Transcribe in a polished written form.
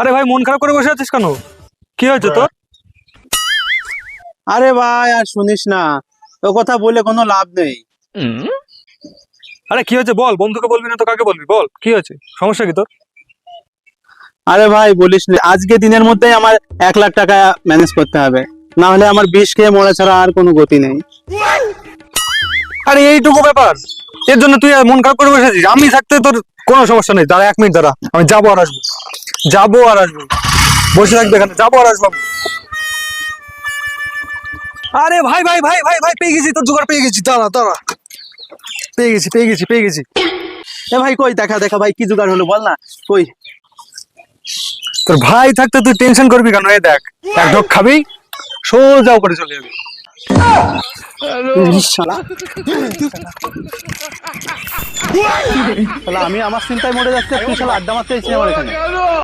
আরে ভাই মন খারাপ করে বসে আছিস কেন? কি হয়েছে তোর? আরে ভাই আর শুনিস না, ও কথা বলে কোনো লাভ নেই। আরে কি হয়েছে বল, বন্ধুকে বলবি না তো কাকে বলবি? বল কি হয়েছে, সমস্যা কি তোর? আরে ভাই বলিস না, আজকে দিনের মধ্যেই আমার 1 লাখ টাকা ম্যানেজ করতে হবে, না হলে আমার বিষ খেয়ে মরা ছাড়া আর কোনো গতি নেই। আরে এইটুকু ব্যাপার, এর জন্য তুই আর মন খারাপ করে বসে আছিস? আমি থাকতে তোর কোনো সমস্যা নেই। দাঁড়া 1 মিনিট দাঁড়া, আমি যাবো আর আসবো, যাবো আর আসবো। বসে থাকবে এখানে, যাবো আর আসবো। আরে ভাই ভাই ভাই ভাই ভাই পেয়ে গেছি, তোর জোগাড় পেয়ে গেছি। দাঁড়া দাঁড়া, পেয়ে গেছি পেয়ে গেছি পেয়ে গেছি। এ ভাই কই, দেখা দেখা ভাই কি জোগাড় হলো বল না, কই? তোর ভাই থাকতে তুই টেনশন করবি কেন? এই দেখ, এক ঢোক খাবি, সোজা উপরে চলে যাবি। ইস, শালা। শালা, আমি আমার চিন্তায় মরে যাচ্ছে, তুই শালা আড্ডা মারতে এসেছিস আমার এখানে।